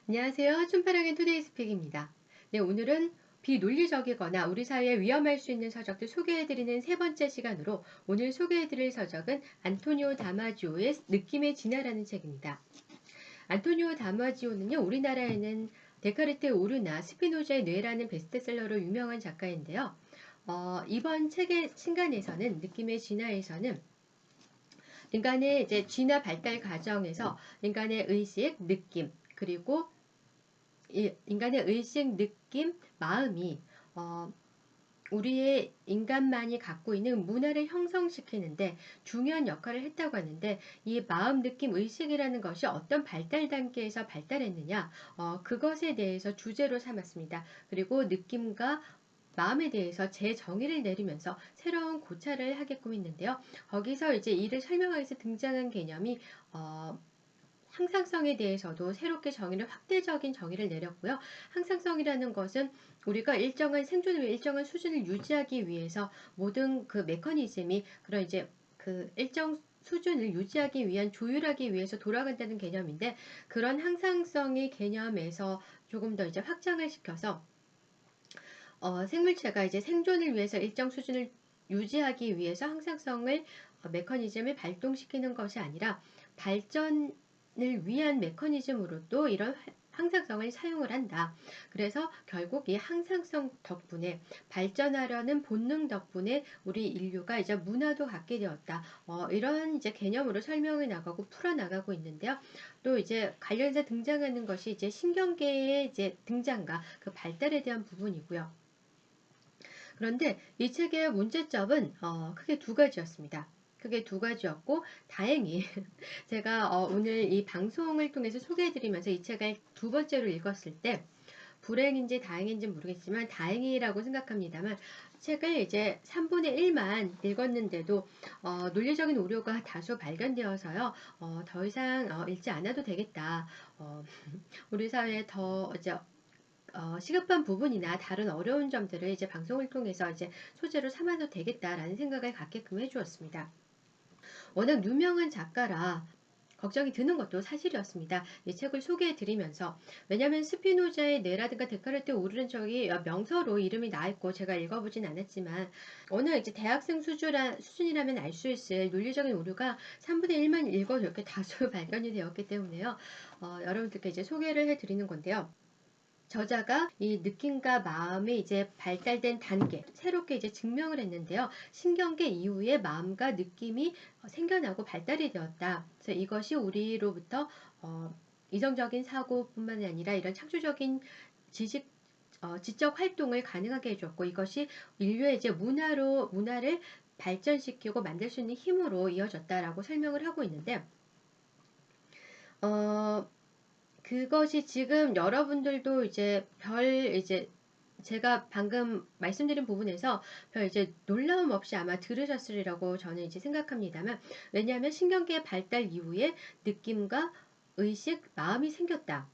안녕하세요. 춘파랑의 투데이 스픽입니다. 네, 오늘은 비논리적이거나 우리 사회에 위험할 수 있는 서적들 소개해드리는 세 번째 시간으로 오늘 소개해드릴 서적은 안토니오 다마지오의 느낌의 진화라는 책입니다. 안토니오 다마지오는요, 우리나라에는 데카르트의 오류나 스피노자의 뇌라는 베스트셀러로 유명한 작가인데요. 이번 책의 신간에서는 느낌의 진화에서는 인간의 이제 진화 발달 과정에서 인간의 의식, 느낌, 그리고 인간의 의식, 느낌, 마음이 우리의 인간만이 갖고 있는 문화를 형성시키는데 중요한 역할을 했다고 하는데, 이 마음, 느낌, 의식이라는 것이 어떤 발달 단계에서 발달했느냐, 그것에 대해서 주제로 삼았습니다. 그리고 느낌과 마음에 대해서 재정의를 내리면서 새로운 고찰을 하게끔 했는데요. 거기서 이제 이를 설명하기 위해서 등장한 개념이 항상성에 대해서도 새롭게 정의를, 확대적인 정의를 내렸고요. 항상성이라는 것은 우리가 일정한 생존을 위해 일정한 수준을 유지하기 위해서 모든 그 메커니즘이 그런 이제 그 일정 수준을 유지하기 위한, 조율하기 위해서 돌아간다는 개념인데, 그런 항상성의 개념에서 조금 더 이제 확장을 시켜서 생물체가 이제 생존을 위해서 일정 수준을 유지하기 위해서 항상성을 메커니즘을 발동시키는 것이 아니라 발전을 위한 메커니즘으로도 이런 항상성을 사용을 한다. 그래서 결국 이 항상성 덕분에, 발전하려는 본능 덕분에 우리 인류가 이제 문화도 갖게 되었다. 이런 이제 개념으로 설명해 나가고 풀어 나가고 있는데요. 또 이제 관련해서 등장하는 것이 이제 신경계의 이제 등장과 그 발달에 대한 부분이고요. 그런데 이 책의 문제점은 크게 두 가지였습니다. 크게 두 가지였고, 다행히 제가 오늘 이 방송을 통해서 소개해드리면서 이 책을 두 번째로 읽었을 때, 불행인지 다행인지 모르겠지만 다행이라고 생각합니다만, 책을 이제 3분의 1만 읽었는데도 논리적인 오류가 다수 발견되어서요, 더 이상 읽지 않아도 되겠다. 우리 사회에 더 이제 시급한 부분이나 다른 어려운 점들을 이제 방송을 통해서 이제 소재로 삼아도 되겠다라는 생각을 갖게끔 해주었습니다. 워낙 유명한 작가라 걱정이 드는 것도 사실이었습니다. 이 책을 소개해 드리면서. 왜냐하면 스피노자의 뇌라든가 데카르트의 오르는 적이 명서로 이름이 나있고 제가 읽어보진 않았지만, 워낙 이제 대학생 수준이라면 알 수 있을 논리적인 오류가 3분의 1만 읽어도 이렇게 다수 발견이 되었기 때문에요. 여러분들께 이제 소개를 해 드리는 건데요. 저자가 이 느낌과 마음이 이제 발달된 단계, 새롭게 이제 증명을 했는데요. 신경계 이후에 마음과 느낌이 생겨나고 발달이 되었다. 그래서 이것이 우리로부터 이성적인 사고뿐만 아니라 이런 창조적인 지적 활동을 가능하게 해줬고, 이것이 인류의 이제 문화를 발전시키고 만들 수 있는 힘으로 이어졌다라고 설명을 하고 있는데, 어, 그것이 지금 여러분들도 이제 제가 방금 말씀드린 부분에서 별 이제 놀라움 없이 아마 들으셨으리라고 저는 이제 생각합니다만, 왜냐하면 신경계의 발달 이후에 느낌과 의식, 마음이 생겼다.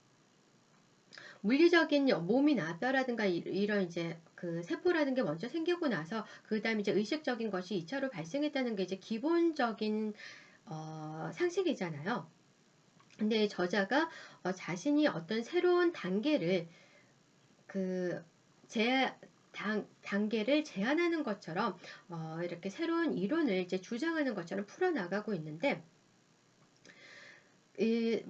물리적인 몸이나 뼈라든가 이런 이제 그 세포라는 게 먼저 생기고 나서 그 다음에 이제 의식적인 것이 2차로 발생했다는 게 이제 기본적인 상식이잖아요. 근데 저자가 자신이 어떤 새로운 단계를 그 단계를 제안하는 것처럼 이렇게 새로운 이론을 이제 주장하는 것처럼 풀어나가고 있는데,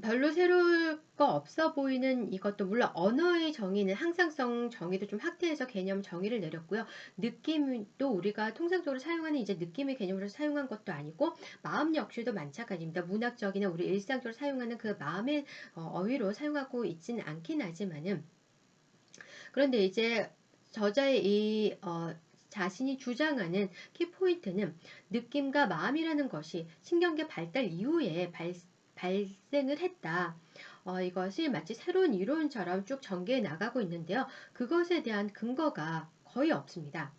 별로 새로울 거 없어 보이는 이것도, 물론 언어의 정의는 항상성 정의도 좀 확대해서 개념 정의를 내렸고요. 느낌도 우리가 통상적으로 사용하는 이제 느낌의 개념으로 사용한 것도 아니고, 마음 역시도 마찬가지입니다. 문학적이나 우리 일상적으로 사용하는 그 마음의 어휘로 사용하고 있지는 않긴 하지만은, 그런데 이제 저자의 자신이 주장하는 키포인트는 느낌과 마음이라는 것이 신경계 발달 이후에 발생을 했다. 이것이 마치 새로운 이론처럼 쭉 전개해 나가고 있는데요. 그것에 대한 근거가 거의 없습니다.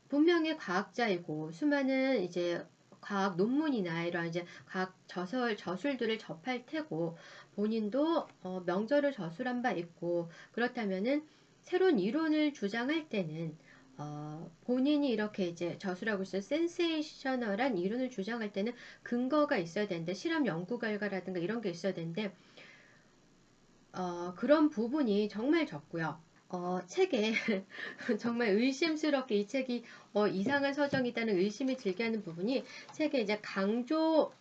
분명히 과학자이고 수많은 이제 과학 논문이나 이런 이제 과학 저술들을 접할 테고, 본인도 명저를 저술한 바 있고, 그렇다면은 새로운 이론을 주장할 때는 본인이 이렇게 이제 저술하고 있어 센세이셔널한 이론을 주장할 때는 근거가 있어야 되는데, 실험 연구 결과라든가 이런 게 있어야 되는데, 그런 부분이 정말 적고요. 책에 정말 의심스럽게 이 책이 이상한 서정이다는 의심이 들게 하는 부분이, 책에 이제 강조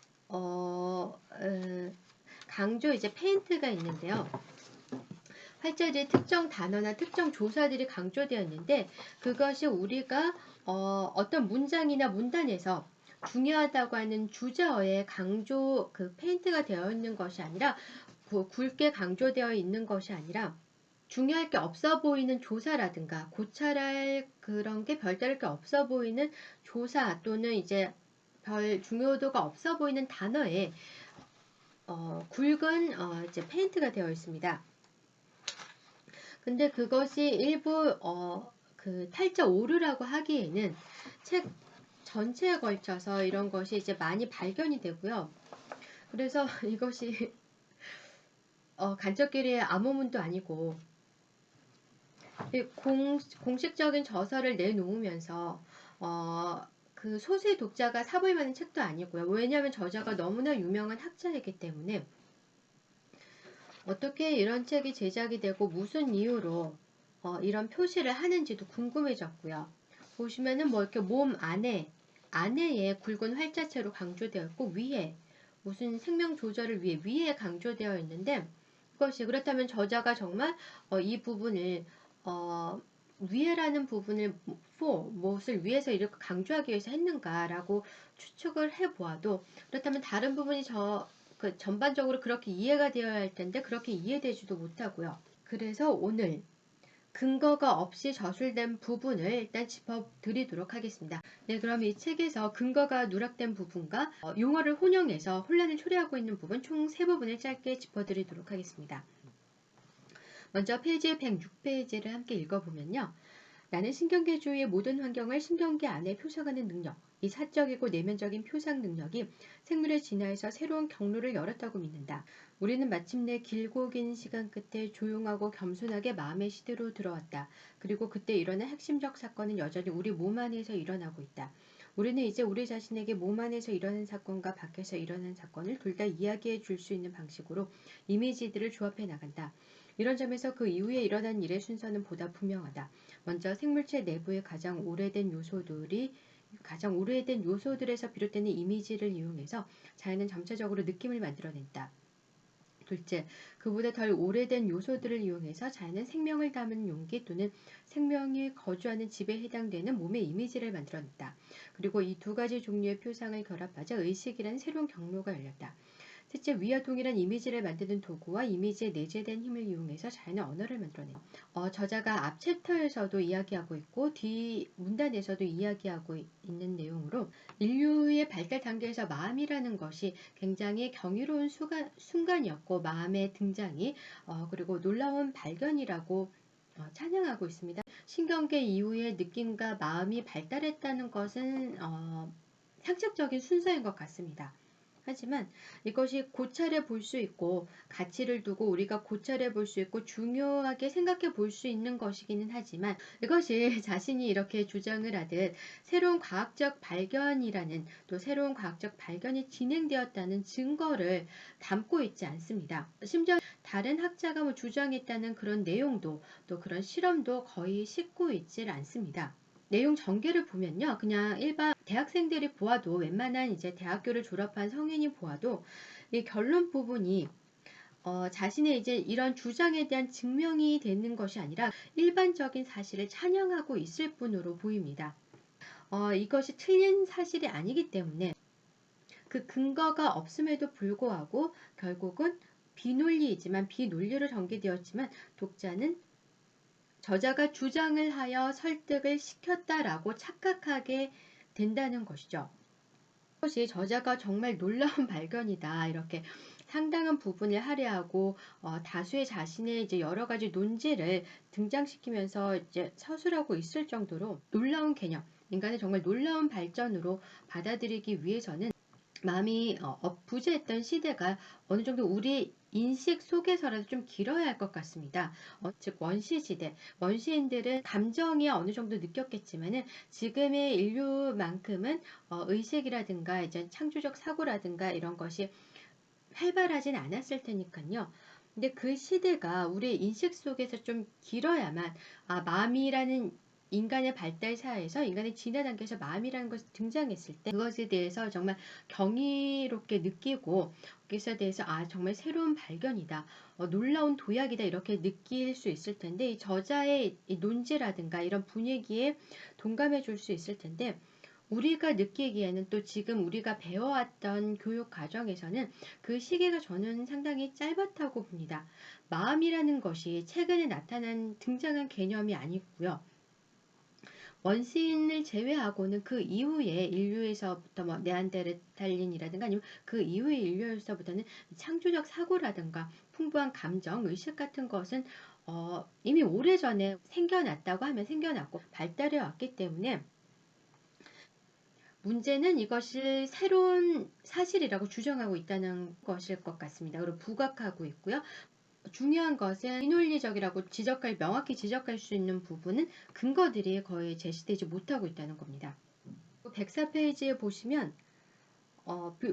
이제 페인트가 있는데요. 활자리에 특정 단어나 특정 조사들이 강조되어 있는데, 그것이 우리가 어떤 문장이나 문단에서 중요하다고 하는 주저어에 강조 그 페인트가 되어 있는 것이 아니라, 굵게 강조되어 있는 것이 아니라, 중요할 게 없어 보이는 조사라든가 고찰할 그런 게 별다를 게 없어 보이는 조사, 또는 이제 별 중요도가 없어 보이는 단어에 굵은 이제 페인트가 되어 있습니다. 근데 그것이 일부 그 탈자 오류라고 하기에는 책 전체에 걸쳐서 이런 것이 이제 많이 발견이 되고요. 그래서 이것이 간접끼리의 암호문도 아니고, 공식적인 저서를 내놓으면서 그 소수의 독자가 사볼 만한 책도 아니고요. 왜냐하면 저자가 너무나 유명한 학자이기 때문에. 어떻게 이런 책이 제작이 되고 무슨 이유로 이런 표시를 하는지도 궁금해졌고요. 보시면은 뭐 이렇게 몸 안에에 굵은 활자체로 강조되어 있고, 위에 무슨 생명 조절을 위해 위에 강조되어 있는데, 그것이 그렇다면 저자가 정말 이 부분을 위에라는 부분을 무엇을 위해서 이렇게 강조하기 위해서 했는가라고 추측을 해보아도, 그렇다면 다른 부분이 그 전반적으로 그렇게 이해가 되어야 할 텐데 그렇게 이해되지도 못하고요. 그래서 오늘 근거가 없이 저술된 부분을 일단 짚어드리도록 하겠습니다. 네, 그럼 이 책에서 근거가 누락된 부분과 용어를 혼용해서 혼란을 초래하고 있는 부분 총 3부분을 짧게 짚어드리도록 하겠습니다. 먼저 페이지 106페이지를 함께 읽어보면요. 나는 신경계주위의 모든 환경을 신경계 안에 표상하는 능력, 이 사적이고 내면적인 표상 능력이 생물의 진화에서 새로운 경로를 열었다고 믿는다. 우리는 마침내 길고 긴 시간 끝에 조용하고 겸손하게 마음의 시대로 들어왔다. 그리고 그때 일어난 핵심적 사건은 여전히 우리 몸 안에서 일어나고 있다. 우리는 이제 우리 자신에게 몸 안에서 일어난 사건과 밖에서 일어난 사건을 둘 다 이야기해 줄 수 있는 방식으로 이미지들을 조합해 나간다. 이런 점에서 그 이후에 일어난 일의 순서는 보다 분명하다. 먼저 생물체 내부의 가장 오래된 요소들에서 비롯되는 이미지를 이용해서 자연은 점차적으로 느낌을 만들어낸다. 둘째, 그보다 덜 오래된 요소들을 이용해서 자연은 생명을 담은 용기 또는 생명이 거주하는 집에 해당되는 몸의 이미지를 만들어낸다. 그리고 이 두 가지 종류의 표상을 결합하자 의식이라는 새로운 경로가 열렸다. 셋째, 위와 동일한 이미지를 만드는 도구와 이미지에 내재된 힘을 이용해서 자연의 언어를 만들어낸다. 저자가 앞 챕터에서도 이야기하고 있고 뒤 문단에서도 이야기하고 있는 내용으로, 인류의 발달 단계에서 마음이라는 것이 굉장히 경이로운 순간이었고, 마음의 등장이 그리고 놀라운 발견이라고 찬양하고 있습니다. 신경계 이후에 느낌과 마음이 발달했다는 것은 상식적인 순서인 것 같습니다. 하지만 이것이 고찰해 볼 수 있고, 가치를 두고 우리가 고찰해 볼 수 있고 중요하게 생각해 볼 수 있는 것이기는 하지만, 이것이 자신이 이렇게 주장을 하듯 새로운 과학적 발견이라는, 또 새로운 과학적 발견이 진행되었다는 증거를 담고 있지 않습니다. 심지어 다른 학자가 주장했다는 그런 내용도, 또 그런 실험도 거의 싣고 있질 않습니다. 내용 전개를 보면요, 그냥 일반 대학생들이 보아도, 웬만한 이제 대학교를 졸업한 성인이 보아도 이 결론 부분이 자신의 이제 이런 주장에 대한 증명이 되는 것이 아니라 일반적인 사실을 찬양하고 있을 뿐으로 보입니다. 이것이 틀린 사실이 아니기 때문에 그 근거가 없음에도 불구하고 결국은 비논리로 전개되었지만, 독자는 저자가 주장을 하여 설득을 시켰다라고 착각하게 된다는 것이죠. 이것이 저자가 정말 놀라운 발견이다, 이렇게 상당한 부분을 할애하고 다수의 자신의 이제 여러 가지 논지를 등장시키면서 이제 서술하고 있을 정도로 놀라운 개념, 인간의 정말 놀라운 발전으로 받아들이기 위해서는 마음이 부재했던 시대가 어느 정도 우리 인식 속에서라도 좀 길어야 할 것 같습니다. 즉 원시 시대, 원시인들은 감정이 어느 정도 느꼈겠지만은 지금의 인류만큼은 의식이라든가 이제 창조적 사고라든가 이런 것이 활발하진 않았을 테니까요. 근데 그 시대가 우리 인식 속에서 좀 길어야만 마음이라는 인간의 발달 사회에서 인간의 진화 단계에서 마음이라는 것이 등장했을 때 그것에 대해서 정말 경이롭게 느끼고 그것에 대해서 정말 새로운 발견이다. 놀라운 도약이다. 이렇게 느낄 수 있을 텐데 이 저자의 이 논지라든가 이런 분위기에 동감해 줄 수 있을 텐데 우리가 느끼기에는 또 지금 우리가 배워왔던 교육 과정에서는 그 시기가 저는 상당히 짧았다고 봅니다. 마음이라는 것이 최근에 나타난 등장한 개념이 아니고요. 원시인을 제외하고는 그 이후에 인류에서부터 뭐 네안데르탈린이라든가 아니면 그 이후의 인류에서부터는 창조적 사고라든가 풍부한 감정, 의식 같은 것은 이미 오래전에 생겨났다고 하면 생겨났고 발달해 왔기 때문에 문제는 이것을 새로운 사실이라고 주장하고 있다는 것일 것 같습니다. 그리고 부각하고 있고요. 중요한 것은 비논리적이라고 명확히 지적할 수 있는 부분은 근거들이 거의 제시되지 못하고 있다는 겁니다. 104페이지에 보시면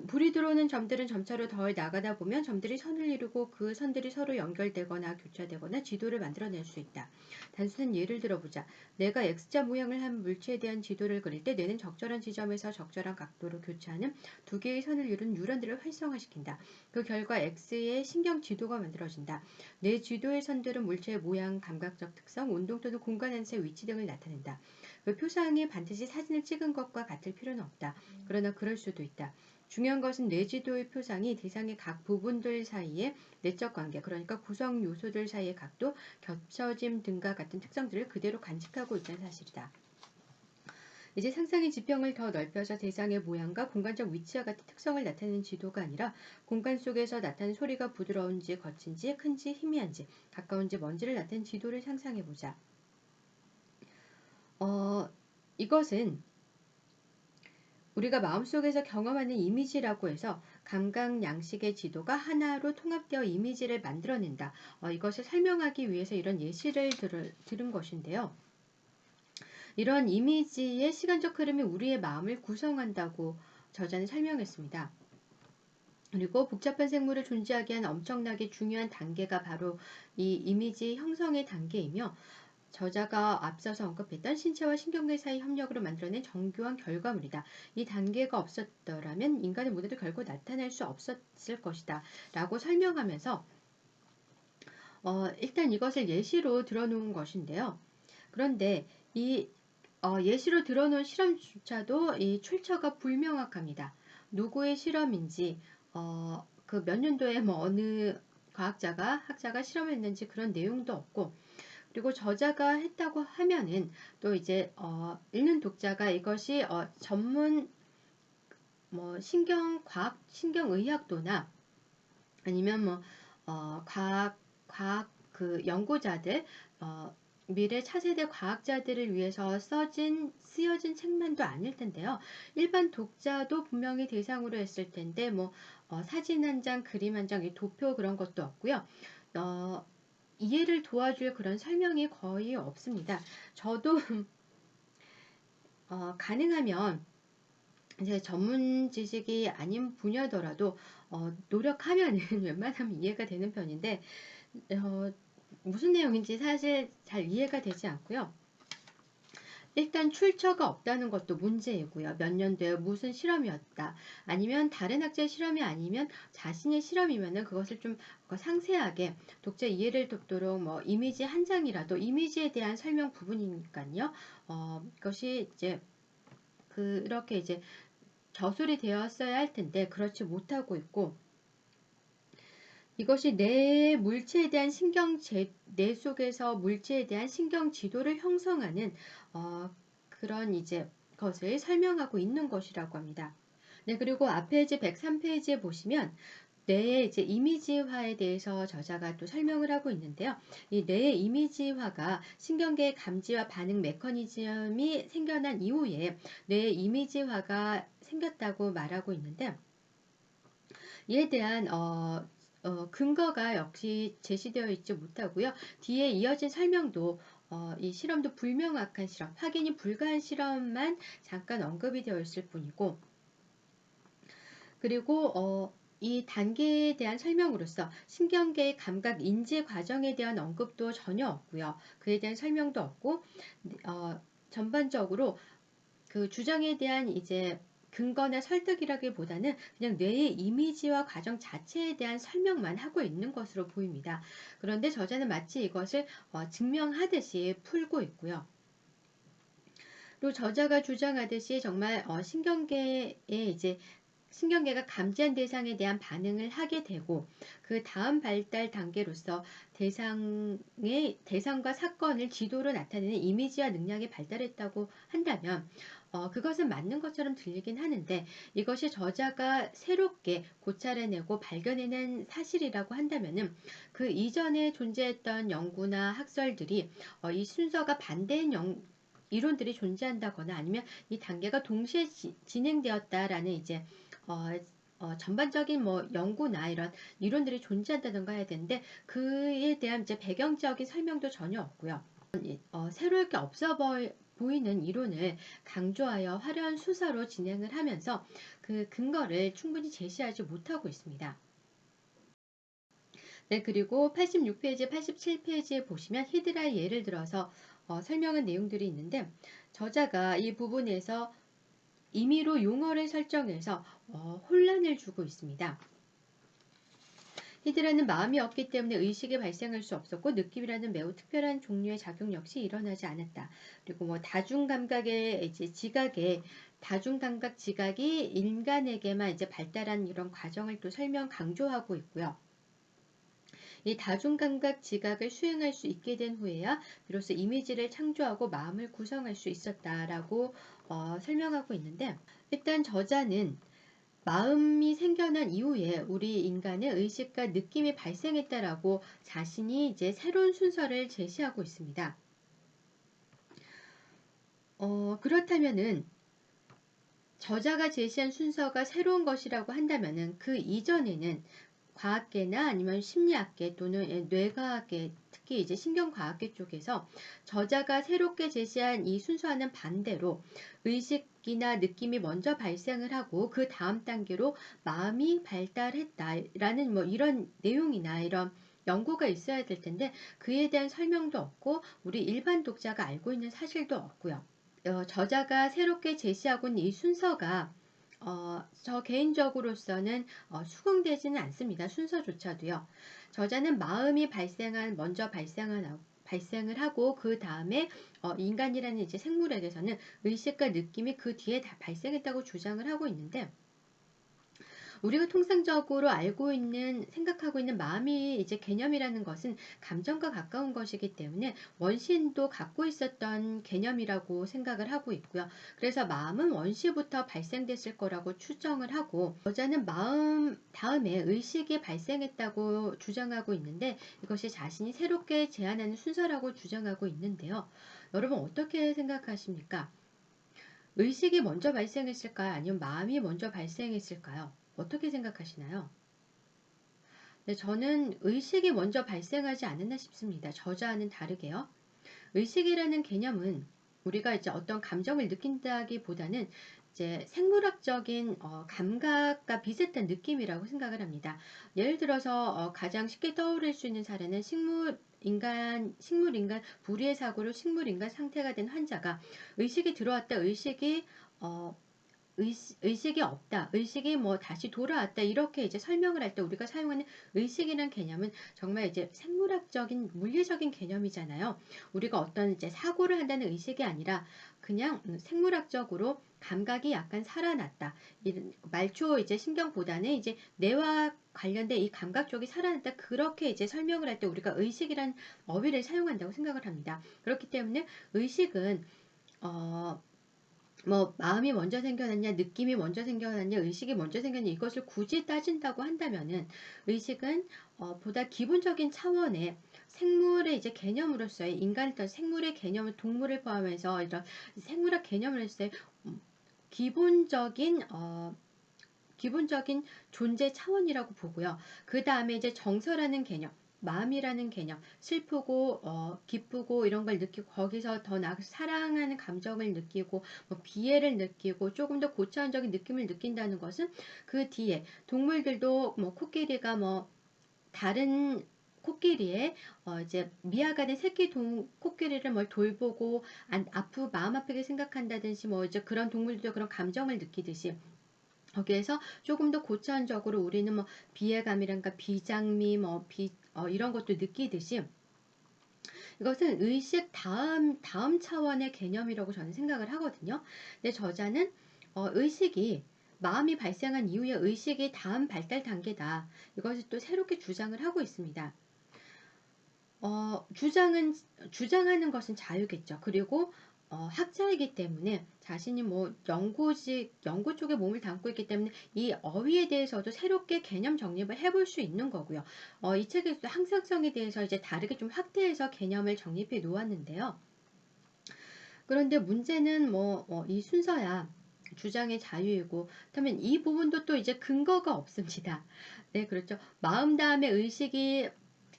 불이 들어오는 점들은 점차로 더 나가다 보면 점들이 선을 이루고 그 선들이 서로 연결되거나 교차되거나 지도를 만들어낼 수 있다. 단순한 예를 들어보자. 내가 X자 모양을 한 물체에 대한 지도를 그릴 때 뇌는 적절한 지점에서 적절한 각도로 교차하는 두 개의 선을 이룬 뉴런들을 활성화시킨다. 그 결과 X의 신경 지도가 만들어진다. 뇌 지도의 선들은 물체의 모양, 감각적 특성, 운동 또는 공간 안에서의 위치 등을 나타낸다. 그 표상이 반드시 사진을 찍은 것과 같을 필요는 없다. 그러나 그럴 수도 있다. 중요한 것은 뇌지도의 표상이 대상의 각 부분들 사이의 내적 관계, 그러니까 구성 요소들 사이의 각도, 겹쳐짐 등과 같은 특성들을 그대로 간직하고 있다는 사실이다. 이제 상상의 지평을 더 넓혀서 대상의 모양과 공간적 위치와 같은 특성을 나타내는 지도가 아니라 공간 속에서 나타나는 소리가 부드러운지 거친지 큰지 희미한지 가까운지 먼지를 나타내는 지도를 상상해보자. 이것은 우리가 마음속에서 경험하는 이미지라고 해서 감각 양식의 지도가 하나로 통합되어 이미지를 만들어낸다. 이것을 설명하기 위해서 이런 예시를 들은 것인데요. 이런 이미지의 시간적 흐름이 우리의 마음을 구성한다고 저자는 설명했습니다. 그리고 복잡한 생물을 존재하게 한 엄청나게 중요한 단계가 바로 이 이미지 형성의 단계이며 저자가 앞서서 언급했던 신체와 신경계 사이 협력으로 만들어낸 정교한 결과물이다. 이 단계가 없었더라면 인간의 모델도 결코 나타날 수 없었을 것이다. 라고 설명하면서 일단 이것을 예시로 들어놓은 것인데요. 그런데 이 예시로 들어놓은 실험조차도 이 출처가 불명확합니다. 누구의 실험인지 그 몇 년도에 뭐 어느 학자가 실험했는지 그런 내용도 없고 그리고 저자가 했다고 하면은 또 이제 읽는 독자가 이것이 전문 뭐 신경과학, 신경의학도나 아니면 뭐 과학 그 연구자들 미래 차세대 과학자들을 위해서 쓰여진 책만도 아닐 텐데요. 일반 독자도 분명히 대상으로 했을 텐데 뭐 사진 한 장, 그림 한 장, 도표 그런 것도 없고요. 이해를 도와줄 그런 설명이 거의 없습니다. 저도 가능하면 이제 전문 지식이 아닌 분야더라도 노력하면은 웬만하면 이해가 되는 편인데 무슨 내용인지 사실 잘 이해가 되지 않고요. 일단 출처가 없다는 것도 문제이고요. 몇 년도에 무슨 실험이었다. 아니면 다른 학자의 실험이 아니면 자신의 실험이면은 그것을 좀 상세하게 독자 이해를 돕도록 뭐 이미지 한 장이라도 이미지에 대한 설명 부분이니까요. 이것이 이제 그렇게 이제 저술이 되었어야 할 텐데 그렇지 못하고 있고 이것이 뇌 속에서 물체에 대한 신경 지도를 형성하는 그런 이제 것을 설명하고 있는 것이라고 합니다. 네, 그리고 앞에 이제 103페이지에 보시면 뇌의 이제 이미지화에 대해서 저자가 또 설명을 하고 있는데요. 이 뇌의 이미지화가 신경계의 감지와 반응 메커니즘이 생겨난 이후에 뇌의 이미지화가 생겼다고 말하고 있는데 이에 대한 근거가 역시 제시되어 있지 못하고요. 뒤에 이어진 설명도 이 실험도 불명확한 실험, 확인이 불가한 실험만 잠깐 언급이 되어 있을 뿐이고, 그리고 이 단계에 대한 설명으로서 신경계의 감각 인지 과정에 대한 언급도 전혀 없고요. 그에 대한 설명도 없고, 전반적으로 그 주장에 대한 이제 근거나 설득이라기보다는 그냥 뇌의 이미지와 과정 자체에 대한 설명만 하고 있는 것으로 보입니다. 그런데 저자는 마치 이것을 증명하듯이 풀고 있고요. 또 저자가 주장하듯이 정말 신경계에 이제 신경계가 감지한 대상에 대한 반응을 하게 되고, 그 다음 발달 단계로서 대상과 사건을 지도로 나타내는 이미지와 능력이 발달했다고 한다면 그것은 맞는 것처럼 들리긴 하는데, 이것이 저자가 새롭게 고찰해내고 발견해낸 사실이라고 한다면은 그 이전에 존재했던 연구나 학설들이 이 순서가 반대인 이론들이 존재한다거나, 아니면 이 단계가 동시에 진행되었다라는 이제 어, 전반적인 뭐 연구나 이런 이론들이 존재한다던가 해야 되는데, 그에 대한 이제 배경적인 설명도 전혀 없고요. 새롭게 없어 보이는 이론을 강조하여 화려한 수사로 진행을 하면서 그 근거를 충분히 제시하지 못하고 있습니다. 네, 그리고 86페이지, 87페이지에 보시면 히드라의 예를 들어서 설명한 내용들이 있는데, 저자가 이 부분에서 임의로 용어를 설정해서 혼란을 주고 있습니다. 히드라는 마음이 없기 때문에 의식이 발생할 수 없었고, 느낌이라는 매우 특별한 종류의 작용 역시 일어나지 않았다. 그리고 뭐 다중감각의 이제 지각에 다중감각 지각이 인간에게만 이제 발달한 이런 과정을 또 강조하고 있고요. 이 다중감각 지각을 수행할 수 있게 된 후에야 비로소 이미지를 창조하고 마음을 구성할 수 있었다라고 설명하고 있는데, 일단 저자는 마음이 생겨난 이후에 우리 인간의 의식과 느낌이 발생했다라고 자신이 이제 새로운 순서를 제시하고 있습니다. 그렇다면은 저자가 제시한 순서가 새로운 것이라고 한다면은 그 이전에는 과학계나 아니면 심리학계 또는 뇌과학계, 특히 이제 신경과학계 쪽에서 저자가 새롭게 제시한 이 순서와는 반대로 의식이나 느낌이 먼저 발생을 하고 그 다음 단계로 마음이 발달했다라는 뭐 이런 내용이나 이런 연구가 있어야 될 텐데, 그에 대한 설명도 없고 우리 일반 독자가 알고 있는 사실도 없고요. 저자가 새롭게 제시하고 있는 이 순서가 저 개인적으로서는 수긍되지는 않습니다. 순서조차도요. 저자는 마음이 먼저 발생을 하고 그 다음에 인간이라는 이제 생물에게서는 의식과 느낌이 그 뒤에 다 발생했다고 주장을 하고 있는데, 우리가 통상적으로 생각하고 있는 마음이 이제 개념이라는 것은 감정과 가까운 것이기 때문에 원시인도 갖고 있었던 개념이라고 생각을 하고 있고요. 그래서 마음은 원시부터 발생됐을 거라고 추정을 하고, 여자는 마음 다음에 의식이 발생했다고 주장하고 있는데, 이것이 자신이 새롭게 제안하는 순서라고 주장하고 있는데요. 여러분 어떻게 생각하십니까? 의식이 먼저 발생했을까요? 아니면 마음이 먼저 발생했을까요? 어떻게 생각하시나요? 네, 저는 의식이 먼저 발생하지 않았나 싶습니다. 저자와는 다르게요. 의식이라는 개념은 우리가 이제 어떤 감정을 느낀다기보다는 이제 생물학적인 감각과 비슷한 느낌이라고 생각을 합니다. 예를 들어서 가장 쉽게 떠오를 수 있는 사례는 식물인간 불의의 사고로 식물인간 상태가 된 환자가 의식이 들어왔다, 어, 의식이 없다, 의식이 뭐 다시 돌아왔다, 이렇게 이제 설명을 할 때 우리가 사용하는 의식이라는 개념은 정말 이제 생물학적인 물리적인 개념이잖아요. 우리가 어떤 이제 사고를 한다는 의식이 아니라 그냥 생물학적으로 감각이 약간 살아났다. 말초 이제 신경보다는 이제 뇌와 관련된 이 감각 쪽이 살아났다. 그렇게 이제 설명을 할 때 우리가 의식이란 어휘를 사용한다고 생각을 합니다. 그렇기 때문에 의식은 뭐 마음이 먼저 생겨났냐, 느낌이 먼저 생겨났냐, 의식이 먼저 생겼냐, 이것을 굳이 따진다고 한다면은 의식은 보다 기본적인 차원의 생물의 이제 개념으로서의 인간을 떠 생물의 개념을 동물을 포함해서 이런 생물학 개념으로서의 기본적인 기본적인 존재 차원이라고 보고요. 그 다음에 이제 정서라는 개념, 마음이라는 개념, 슬프고 기쁘고 이런 걸 느끼고 거기서 더 나아가서 사랑하는 감정을 느끼고 뭐 비애를 느끼고 조금 더 고차원적인 느낌을 느낀다는 것은 그 뒤에 동물들도 뭐 코끼리가 뭐 다른 코끼리의 이제 미아가 된 새끼 코끼리를 뭘 돌보고 마음 아프게 생각한다든지 뭐 이제 그런 동물들도 그런 감정을 느끼듯이 거기에서 조금 더 고차원적으로 우리는 뭐 비애감이란가 비장미 이런 것도 느끼듯이 이것은 의식 다음 차원의 개념이라고 저는 생각을 하거든요. 근데 저자는 의식이 마음이 발생한 이후에 의식이 다음 발달 단계다. 이것을 또 새롭게 주장을 하고 있습니다. 주장하는 것은 자유겠죠. 그리고 학자이기 때문에 자신이 뭐 연구 쪽에 몸을 담고 있기 때문에 이 어휘에 대해서도 새롭게 개념 정립을 해볼 수 있는 거고요. 이 책에서도 항상성에 대해서 이제 다르게 좀 확대해서 개념을 정립해 놓았는데요. 그런데 문제는 이 순서야 주장의 자유이고, 그렇다면 이 부분도 또 이제 근거가 없습니다. 네, 그렇죠. 마음 다음에 의식이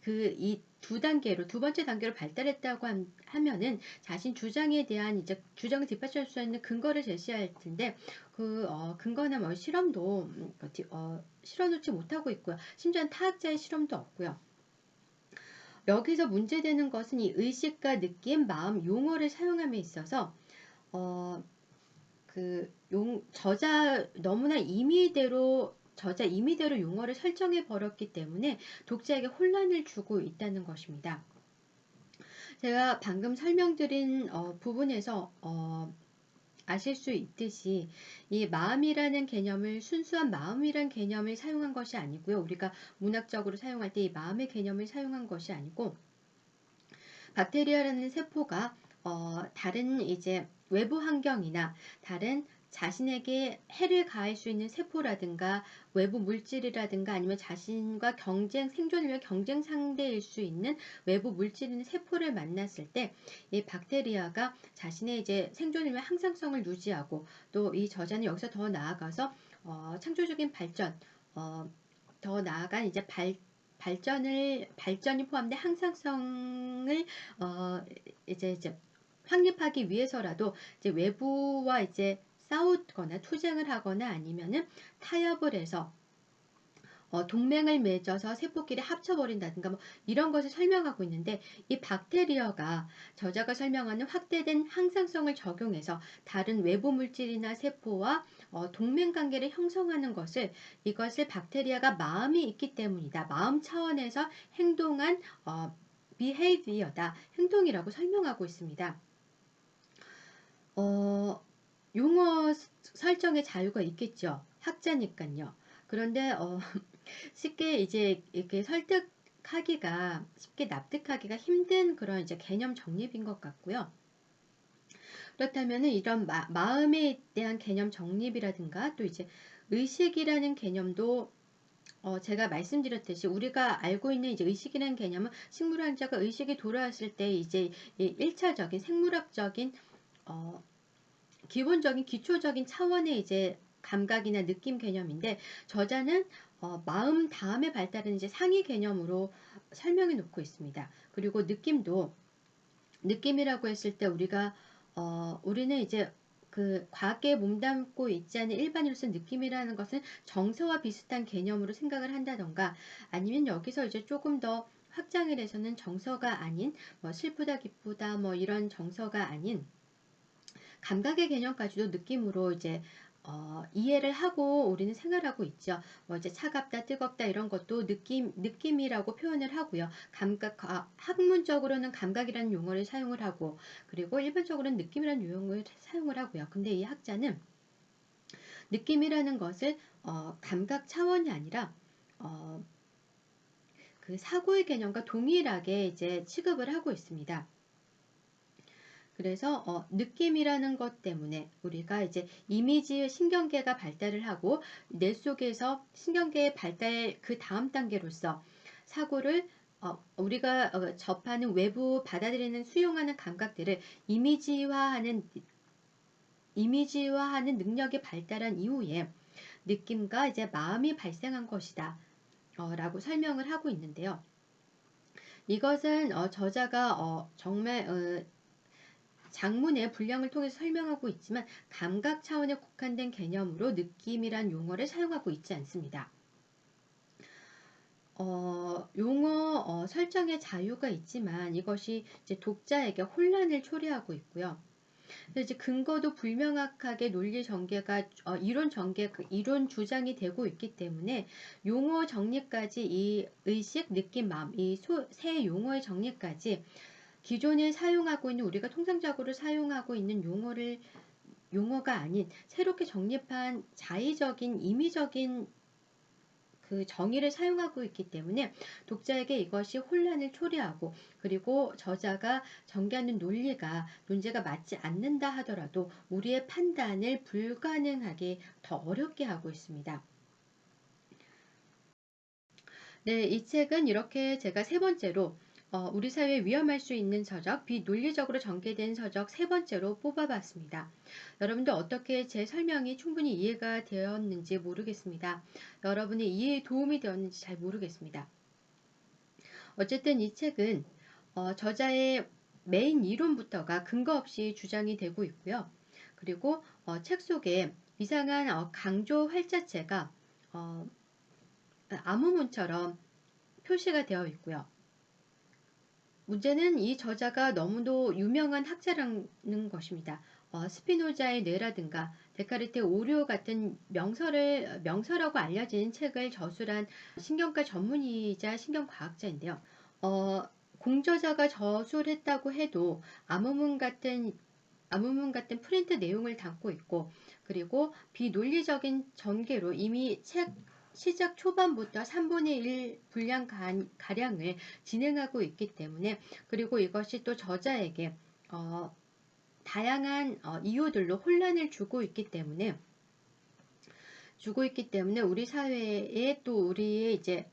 이 두 번째 단계로 발달했다고 하면은 자신 주장에 대한 이제 주장을 뒷받침할 수 있는 근거를 제시할 텐데 근거나 뭐 실험도 실어놓지 못하고 있고요. 심지어 타학자의 실험도 없고요. 여기서 문제되는 것은 이 의식과 느낌, 마음, 용어를 사용함에 있어서 저자 임의대로 용어를 설정해 버렸기 때문에 독자에게 혼란을 주고 있다는 것입니다. 제가 방금 설명드린 부분에서 아실 수 있듯이 이 마음이라는 개념을 순수한 마음이라는 개념을 사용한 것이 아니고요. 우리가 문학적으로 사용할 때 이 마음의 개념을 사용한 것이 아니고 박테리아라는 세포가 다른 이제 외부 환경이나 다른 자신에게 해를 가할 수 있는 세포라든가 외부 물질이라든가 아니면 자신과 생존을 위해 경쟁 상대일 수 있는 외부 물질인 세포를 만났을 때 이 박테리아가 자신의 이제 생존을 위해 항상성을 유지하고 또 이 저자는 여기서 더 나아가서 창조적인 발전, 더 나아간 이제 발전이 포함된 항상성을 이제 확립하기 위해서라도 이제 외부와 이제 싸우거나 투쟁을 하거나 아니면은 타협을 해서 동맹을 맺어서 세포끼리 합쳐버린다든가 뭐 이런 것을 설명하고 있는데 이 박테리아가 저자가 설명하는 확대된 항상성을 적용해서 다른 외부 물질이나 세포와 동맹관계를 형성하는 이것을 박테리아가 마음이 있기 때문이다. 마음 차원에서 행동한 behavior다. 행동이라고 설명하고 있습니다. 용어 설정의 자유가 있겠죠. 학자니까요. 그런데 쉽게 이제 이렇게 쉽게 납득하기가 힘든 그런 이제 개념 정립인 것 같고요. 그렇다면은 이런 마음에 대한 개념 정립이라든가 또 이제 의식이라는 개념도 제가 말씀드렸듯이 우리가 알고 있는 이제 의식이라는 개념은 식물학자가 의식이 돌아왔을 때 이제 1차적인 생물학적인 기본적인 기초적인 차원의 이제 감각이나 느낌 개념인데 저자는 마음 다음에 발달은 이제 상위 개념으로 설명해 놓고 있습니다. 그리고 느낌이라고 했을 때 우리는 이제 과학계에 몸담고 있지 않은 일반인으로서 느낌이라는 것은 정서와 비슷한 개념으로 생각을 한다던가 아니면 여기서 이제 조금 더 확장을 해서는 정서가 아닌 뭐 슬프다 기쁘다 뭐 이런 정서가 아닌 감각의 개념까지도 느낌으로 이제 이해를 하고 우리는 생활하고 있죠. 뭐 이제 차갑다, 뜨겁다 이런 것도 느낌이라고 표현을 하고요. 학문적으로는 감각이라는 용어를 사용을 하고 그리고 일반적으로는 느낌이라는 용어를 사용을 하고요. 근데 이 학자는 느낌이라는 것을 감각 차원이 아니라 그 사고의 개념과 동일하게 이제 취급을 하고 있습니다. 그래서 느낌이라는 것 때문에 우리가 이제 이미지 신경계가 발달을 하고 뇌 속에서 신경계의 발달 그 다음 단계로서 사고를 우리가 접하는 외부 받아들이는 수용하는 감각들을 이미지화하는 능력이 발달한 이후에 느낌과 이제 마음이 발생한 것이다. 라고 설명을 하고 있는데요. 이것은 저자가 정말 장문의 분량을 통해서 설명하고 있지만 감각 차원에 국한된 개념으로 느낌이란 용어를 사용하고 있지 않습니다. 용어 설정의 자유가 있지만 이것이 이제 독자에게 혼란을 초래하고 있고요. 그래서 이제 근거도 불명확하게 논리 전개가 이론 전개, 이론 주장이 되고 있기 때문에 용어 정리까지 이 의식, 느낌, 마음 이 세 용어의 정리까지 기존에 사용하고 있는 우리가 통상적으로 사용하고 있는 용어가 아닌 새롭게 정립한 자의적인 임의적인 그 정의를 사용하고 있기 때문에 독자에게 이것이 혼란을 초래하고 그리고 저자가 전개하는 논제가 맞지 않는다 하더라도 우리의 판단을 불가능하게 더 어렵게 하고 있습니다. 네, 이 책은 이렇게 제가 세 번째로 우리 사회에 위험할 수 있는 서적, 비논리적으로 전개된 서적 세 번째로 뽑아봤습니다. 여러분도 어떻게 제 설명이 충분히 이해가 되었는지 모르겠습니다. 여러분의 이해에 도움이 되었는지 잘 모르겠습니다. 어쨌든 이 책은 저자의 메인 이론부터가 근거 없이 주장이 되고 있고요. 그리고 책 속에 이상한 강조 활자체가 암호문처럼 표시가 되어 있고요. 문제는 이 저자가 너무도 유명한 학자라는 것입니다. 스피노자의 뇌라든가 데카르트의 오류 같은 명서라고 알려진 책을 저술한 신경과 전문의이자 신경과학자인데요. 공저자가 저술했다고 해도 암호문 같은 프린트 내용을 담고 있고 그리고 비논리적인 전개로 이미 책 시작 초반부터 3분의 1 분량 가량을 진행하고 있기 때문에 그리고 이것이 또 저자에게 다양한 이유들로 혼란을 주고 있기 때문에 우리 사회에 또 우리의 이제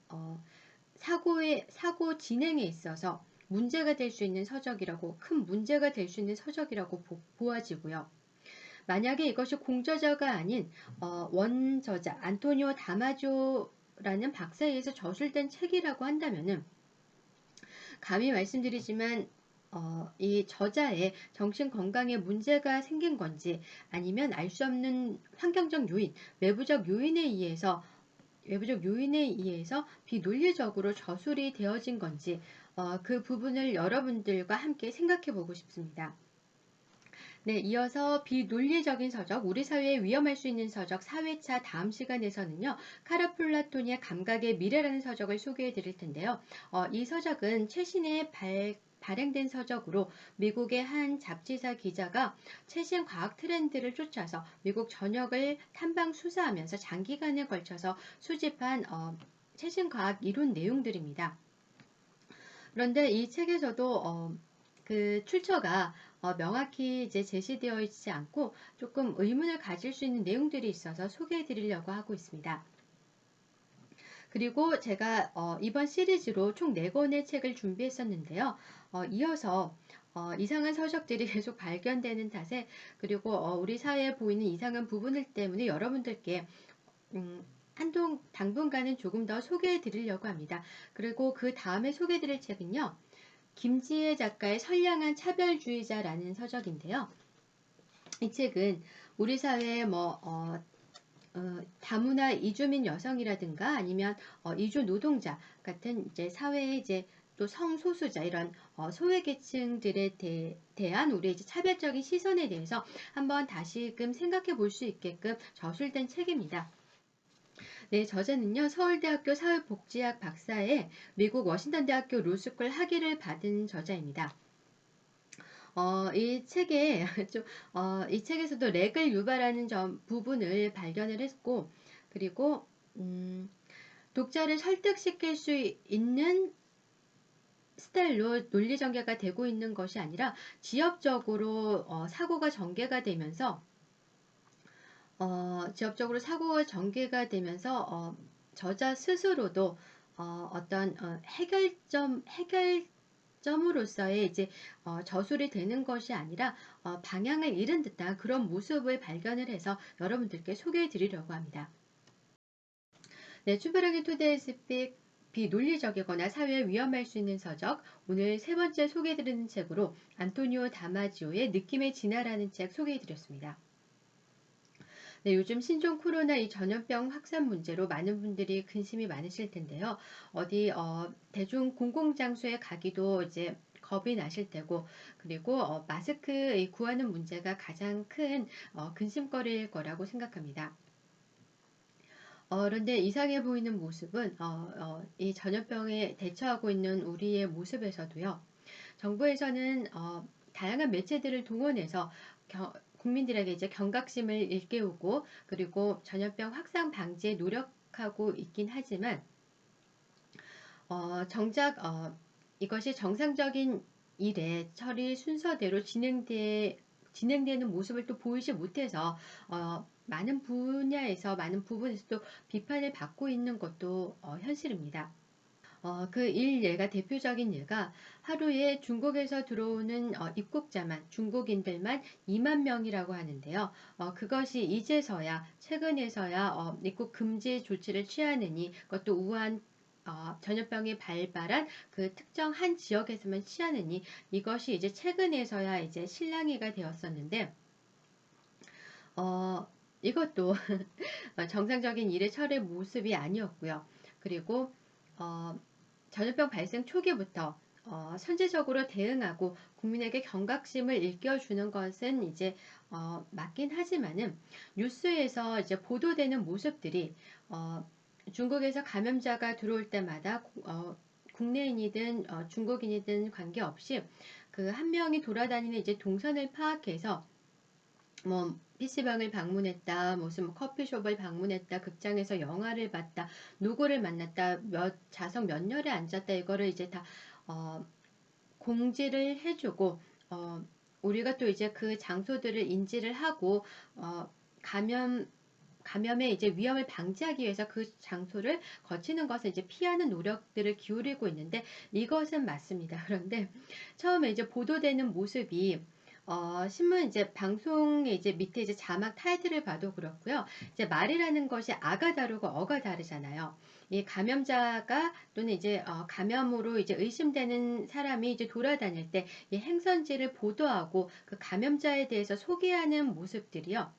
사고 진행에 있어서 문제가 될 수 있는 서적이라고 큰 문제가 될 수 있는 서적이라고 보아지고요. 만약에 이것이 공저자가 아닌 원저자 안토니오 다마조라는 박사에 의해서 저술된 책이라고 한다면은 감히 말씀드리지만 이 저자의 정신 건강에 문제가 생긴 건지 아니면 알 수 없는 환경적 요인, 외부적 요인에 의해서 비논리적으로 저술이 되어진 건지 그 부분을 여러분들과 함께 생각해 보고 싶습니다. 네, 이어서 비논리적인 서적, 우리 사회에 위험할 수 있는 서적 4회차 다음 시간에서는요. 카라 플라토니의 감각의 미래라는 서적을 소개해 드릴 텐데요. 이 서적은 최신에 발행된 서적으로 미국의 한 잡지사 기자가 최신 과학 트렌드를 쫓아서 미국 전역을 탐방 수사하면서 장기간에 걸쳐서 수집한 최신 과학 이론 내용들입니다. 그런데 이 책에서도 그 출처가 명확히 이제 제시되어 있지 않고 조금 의문을 가질 수 있는 내용들이 있어서 소개해 드리려고 하고 있습니다. 그리고 제가 이번 시리즈로 총 4권의 책을 준비했었는데요. 이어서 이상한 서적들이 계속 발견되는 탓에 그리고 우리 사회에 보이는 이상한 부분들 때문에 여러분들께 당분간은 조금 더 소개해 드리려고 합니다. 그리고 그 다음에 소개해 드릴 책은요. 김지혜 작가의 선량한 차별주의자라는 서적인데요. 이 책은 우리 사회의 다문화 이주민 여성이라든가 아니면 이주 노동자 같은 이제 사회의 이제 또 성소수자 이런 소외계층들에 대한 우리의 이제 차별적인 시선에 대해서 한번 다시금 생각해 볼 수 있게끔 저술된 책입니다. 네, 저자는요, 서울대학교 사회복지학 박사에 미국 워싱턴 대학교 로스쿨 학위를 받은 저자입니다. 이 책에 이 책에서도 렉을 유발하는 부분을 발견을 했고, 그리고 독자를 설득시킬 수 있는 스타일로 논리 전개가 되고 있는 것이 아니라 지엽적으로 사고가 전개가 되면서 저자 스스로도 어떤 해결점을 점으로서의 이제 저술이 되는 것이 아니라 방향을 잃은 듯한 그런 모습을 발견을 해서 여러분들께 소개해 드리려고 합니다. 네, 추불하기 투데이 스픽 비논리적이거나 사회에 위험할 수 있는 서적, 오늘 세 번째 소개해드리는 책으로 안토니오 다마지오의 느낌의 진화라는 책 소개해드렸습니다. 네, 요즘 신종 코로나 이 전염병 확산 문제로 많은 분들이 근심이 많으실 텐데요. 어디 대중 공공장소에 가기도 이제 겁이 나실 테고, 그리고 마스크 구하는 문제가 가장 큰 근심거리일 거라고 생각합니다. 그런데 이상해 보이는 모습은 이 전염병에 대처하고 있는 우리의 모습에서도요. 정부에서는 다양한 매체들을 동원해서 국민들에게 이제 경각심을 일깨우고 그리고 전염병 확산 방지에 노력하고 있긴 하지만 정작 이것이 정상적인 일의 처리 순서대로 진행되는 모습을 또 보이지 못해서 많은 분야에서 많은 부분에서 또 비판을 받고 있는 것도 현실입니다. 그 예가 대표적인 예가 하루에 중국에서 들어오는 입국자만 중국인들만 2만 명이라고 하는데요. 그것이 이제서야 최근에서야 입국 금지 조치를 취하느니 그것도 우한 전염병이 발발한 그 특정 한 지역에서만 취하느니 이것이 이제 최근에서야 이제 실랑이가 되었었는데 이것도 정상적인 일의 처리 모습이 아니었고요. 그리고 전염병 발생 초기부터 선제적으로 대응하고 국민에게 경각심을 일깨워주는 것은 이제 맞긴 하지만은 뉴스에서 이제 보도되는 모습들이 중국에서 감염자가 들어올 때마다 국내인이든 중국인이든 관계없이 그 한 명이 돌아다니는 이제 동선을 파악해서 뭐 PC방을 방문했다, 무슨 뭐 커피숍을 방문했다, 극장에서 영화를 봤다, 누구를 만났다, 좌석 몇 열에 앉았다, 이거를 이제 다 공지를 해주고 우리가 또 이제 그 장소들을 인지를 하고 감염의 이제 위험을 방지하기 위해서 그 장소를 거치는 것을 이제 피하는 노력들을 기울이고 있는데 이것은 맞습니다. 그런데 처음에 이제 보도되는 모습이 신문 이제 방송에 이제 밑에 이제 자막 타이틀을 봐도 그렇고요. 이제 말이라는 것이 아가 다르고 어가 다르잖아요. 이 감염자가 또는 이제 감염으로 이제 의심되는 사람이 이제 돌아다닐 때 이 행선지를 보도하고 그 감염자에 대해서 소개하는 모습들이요.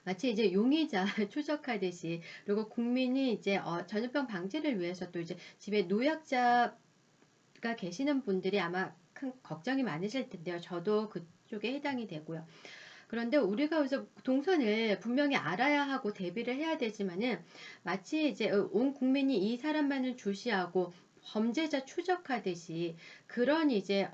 마치 이제 용의자 추적하듯이 그리고 국민이 이제 전염병 방지를 위해서 또 이제 집에 노약자가 계시는 분들이 아마 큰 걱정이 많으실 텐데요. 저도 그쪽에 해당이 되고요. 그런데 우리가 여기서 동선을 분명히 알아야 하고 대비를 해야 되지만은 마치 이제 온 국민이 이 사람만을 주시하고 범죄자 추적하듯이 그런 이제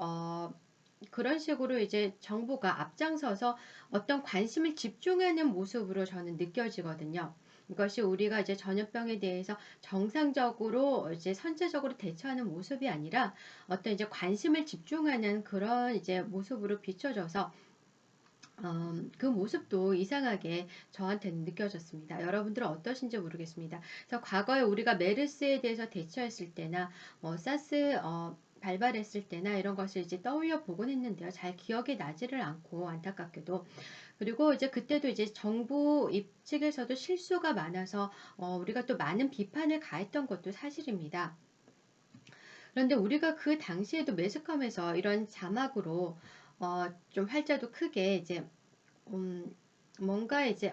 그런 식으로 이제 정부가 앞장서서 어떤 관심을 집중하는 모습으로 저는 느껴지거든요. 이것이 우리가 이제 전염병에 대해서 정상적으로 이제 선제적으로 대처하는 모습이 아니라 어떤 이제 관심을 집중하는 그런 이제 모습으로 비춰져서 그 모습도 이상하게 저한테는 느껴졌습니다. 여러분들은 어떠신지 모르겠습니다. 그래서 과거에 우리가 메르스에 대해서 대처했을 때나 사스 발발했을 때나 이런 것을 이제 떠올려 보곤 했는데요. 잘 기억이 나지를 않고 안타깝게도 그리고 이제 그때도 이제 정부 측에서도 실수가 많아서 우리가 또 많은 비판을 가했던 것도 사실입니다. 그런데 우리가 그 당시에도 매스컴에서 이런 자막으로 좀 활자도 크게 이제 뭔가 이제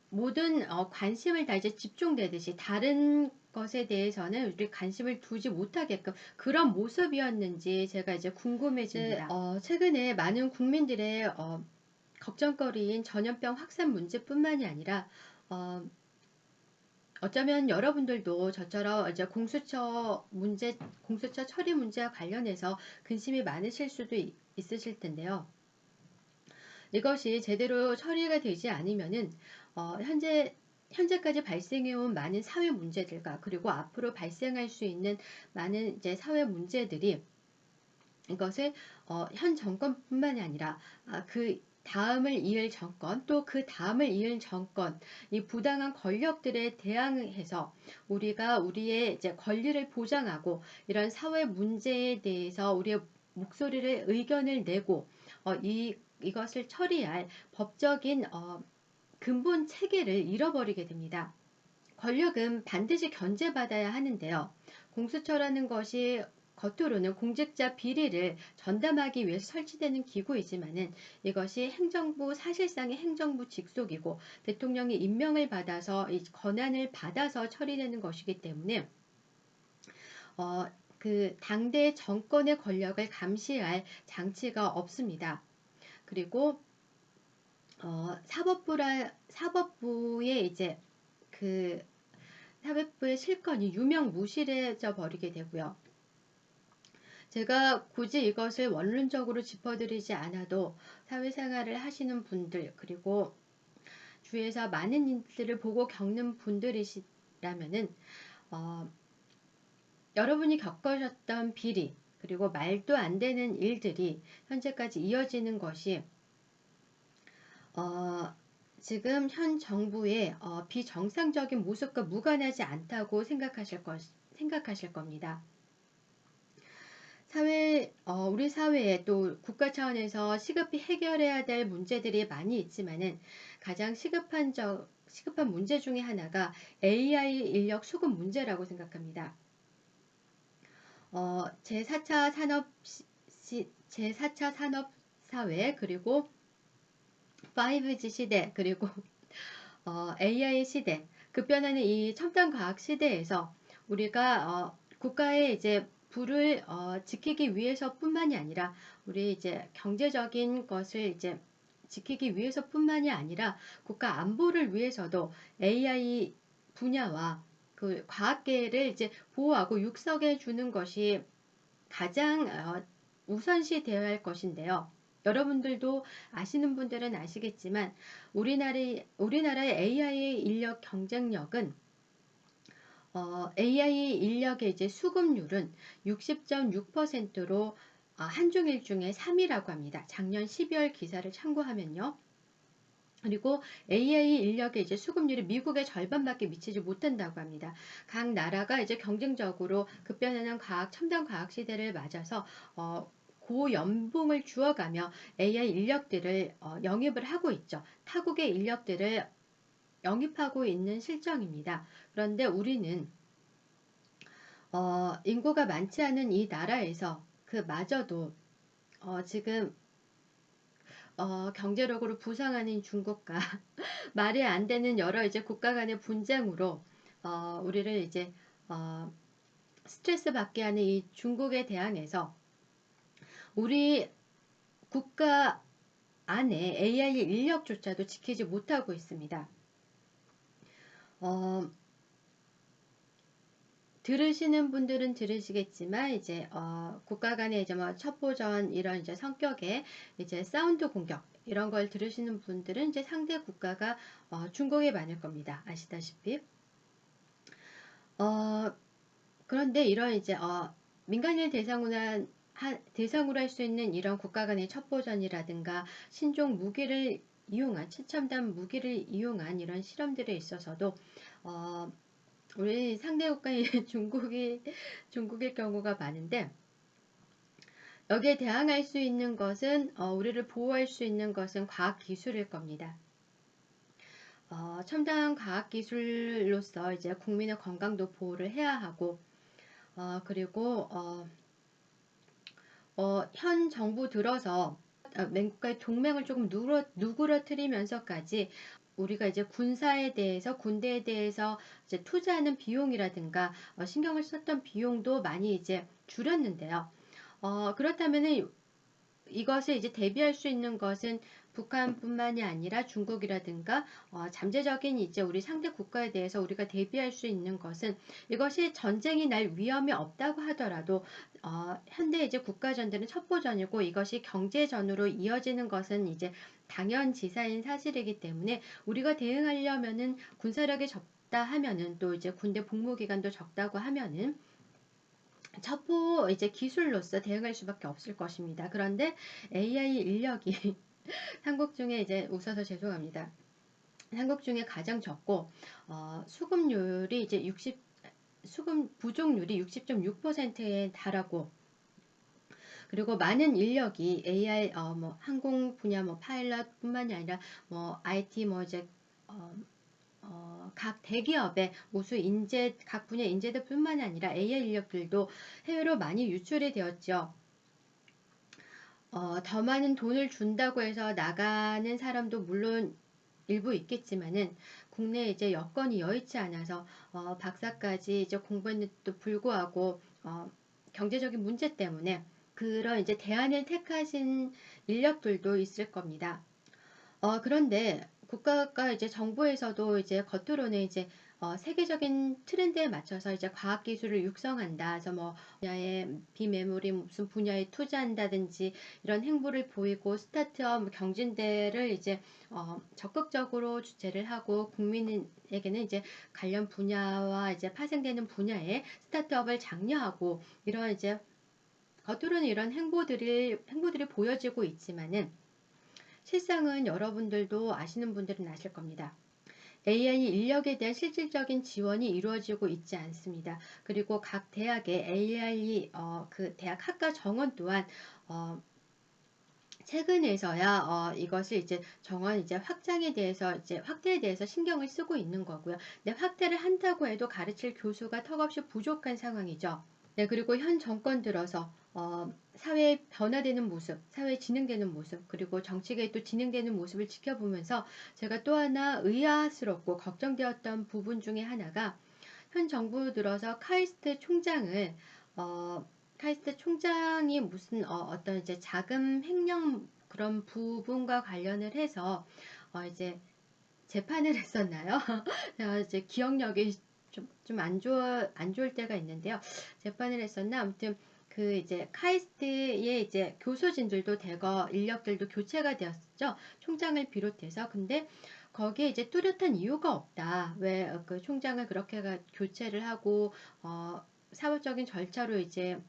모든 관심을 다 이제 집중되듯이 다른 것에 대해서는 우리 관심을 두지 못하게끔 그런 모습이었는지 제가 이제 궁금해집니다. 최근에 많은 국민들의 걱정거리인 전염병 확산 문제뿐만이 아니라 어쩌면 여러분들도 저처럼 이제 공수처 처리 문제와 관련해서 근심이 많으실 수도 있으실 텐데요. 이것이 제대로 처리가 되지 않으면은 현재까지 발생해온 많은 사회 문제들과 그리고 앞으로 발생할 수 있는 많은 이제 사회 문제들이 이것을 현 정권뿐만이 아니라 그 다음을 이을 정권, 또 그 다음을 이을 정권, 이 부당한 권력들에 대항해서 우리가 우리의 이제 권리를 보장하고 이런 사회 문제에 대해서 우리의 목소리를 의견을 내고 이것을 처리할 법적인 근본 체계를 잃어버리게 됩니다. 권력은 반드시 견제받아야 하는데요. 공수처라는 것이 겉으로는 공직자 비리를 전담하기 위해서 설치되는 기구이지만은 이것이 행정부, 사실상의 행정부 직속이고 대통령이 임명을 받아서 이 권한을 받아서 처리되는 것이기 때문에 어, 그 당대 정권의 권력을 감시할 장치가 없습니다. 그리고 사법부의 이제 그 사법부의 실권이 유명무실해져 버리게 되고요. 제가 굳이 이것을 원론적으로 짚어드리지 않아도 사회생활을 하시는 분들, 그리고 주위에서 많은 일들을 보고 겪는 분들이시라면은 여러분이 겪으셨던 비리, 그리고 말도 안 되는 일들이 현재까지 이어지는 것이 지금 현 정부의 비정상적인 모습과 무관하지 않다고 생각하실 겁니다. 우리 사회에 또 국가 차원에서 시급히 해결해야 될 문제들이 많이 있지만은 가장 시급한 문제 중에 하나가 AI 인력 수급 문제라고 생각합니다. 제4차 산업 사회, 그리고 5G 시대, 그리고 AI 시대, 급변하는 이 첨단 과학 시대에서 우리가 국가의 이제 부를 지키기 위해서뿐만이 아니라 우리 이제 경제적인 것을 이제 지키기 위해서뿐만이 아니라 국가 안보를 위해서도 AI 분야와 그 과학계를 이제 보호하고 육성해 주는 것이 가장 우선시 되어야 할 것인데요. 여러분들도 아시는 분들은 아시겠지만 우리나라의 AI 인력 경쟁력은 AI 인력의 이제 수급률은 60.6%로 한중일 중에 3위라고 합니다. 작년 12월 기사를 참고하면요. 그리고 AI 인력의 이제 수급률이 미국의 절반밖에 미치지 못한다고 합니다. 각 나라가 이제 경쟁적으로 급변하는 첨단 과학 시대를 맞아서 고연봉을 주어가며 AI 인력들을 영입을 하고 있죠. 타국의 인력들을 영입하고 있는 실정입니다. 그런데 우리는 인구가 많지 않은 이 나라에서 그마저도 지금 경제력으로 부상하는 중국과 말이 안 되는 여러 이제 국가 간의 분쟁으로 우리를 이제 스트레스 받게 하는 이 중국에 대항해서 우리 국가 안에 AI 인력조차도 지키지 못하고 있습니다. 들으시는 분들은 들으시겠지만 이제 국가 간의 이제 뭐 첩보전 이런 이제 성격의 이제 사운드 공격 이런 걸 들으시는 분들은 이제 상대 국가가 중국에 많을 겁니다. 아시다시피. 그런데 이런 이제 민간인을 대상으로 할 수 있는 이런 국가 간의 첩보전이라든가 신종 무기를 이용한 최첨단 무기를 이용한 이런 실험들에 있어서도 우리 상대 국가인 중국일 경우가 많은데 여기에 대항할 수 있는 것은 우리를 보호할 수 있는 것은 과학 기술일 겁니다. 첨단 과학 기술로서 이제 국민의 건강도 보호를 해야 하고 그리고 현 정부 들어서 미국과의 동맹을 조금 누그러뜨리면서까지 우리가 이제 군대에 대해서 이제 투자하는 비용이라든가 신경을 썼던 비용도 많이 이제 줄였는데요. 그렇다면은 이것을 이제 대비할 수 있는 것은 북한뿐만이 아니라 중국이라든가 잠재적인 이제 우리 상대 국가에 대해서 우리가 대비할 수 있는 것은 이것이 전쟁이 날 위험이 없다고 하더라도 현대 이제 국가전들은 첩보전이고 이것이 경제전으로 이어지는 것은 이제 당연지사인 사실이기 때문에 우리가 대응하려면은 군사력이 적다 하면은 또 이제 군대 복무 기간도 적다고 하면은 첩보 이제 기술로서 대응할 수밖에 없을 것입니다. 그런데 AI 인력이 한국 중에 이제 웃어서 죄송합니다. 한국 중에 가장 적고 수급률이 이제 수급 부족률이 60.6%에 달하고, 그리고 많은 인력이 AI 뭐 항공 분야 뭐 파일럿뿐만이 아니라 뭐 IT 뭐 이제 어, 각 대기업의 우수 인재 각 분야 인재들뿐만이 아니라 AI 인력들도 해외로 많이 유출이 되었죠. 더 많은 돈을 준다고 해서 나가는 사람도 물론 일부 있겠지만은, 국내에 이제 여건이 여의치 않아서 박사까지 이제 공부했는데도 불구하고 경제적인 문제 때문에 그런 이제 대안을 택하신 인력들도 있을 겁니다. 그런데 국가가 이제 정부에서도 이제 겉으로는 이제 세계적인 트렌드에 맞춰서 이제 과학기술을 육성한다. 그래서 뭐 분야의 비메모리 무슨 분야에 투자한다든지 이런 행보를 보이고, 스타트업 뭐 경진대를 이제 적극적으로 주최를 하고, 국민에게는 이제 관련 분야와 이제 파생되는 분야에 스타트업을 장려하고, 이런 이제 겉으로는 이런 행보들이 보여지고 있지만은, 실상은 여러분들도 아시는 분들은 아실 겁니다. AI 인력에 대한 실질적인 지원이 이루어지고 있지 않습니다. 그리고 각 대학의 AI 그 대학 학과 정원 또한 최근에서야 이것을 이제 정원 이제 확대에 대해서 신경을 쓰고 있는 거고요. 근데 확대를 한다고 해도 가르칠 교수가 턱없이 부족한 상황이죠. 네, 그리고 현 정권 들어서 사회 변화되는 모습, 사회 진행되는 모습, 그리고 정치계에 또 진행되는 모습을 지켜보면서 제가 또 하나 의아스럽고 걱정되었던 부분 중에 하나가, 현 정부 들어서 카이스트 총장이 무슨 어떤 이제 자금 횡령 그런 부분과 관련을 해서 이제 재판을 했었나요? 제가 이제 기억력이 좀 안 좋을 때가 있는데요. 재판을 했었나? 아무튼 그 이제 카이스트의 이제 교수진들도 대거 인력들도 교체가 되었죠. 총장을 비롯해서. 근데 거기에 이제 뚜렷한 이유가 없다. 왜 그 총장을 그렇게 교체를 하고 사법적인 절차로 이제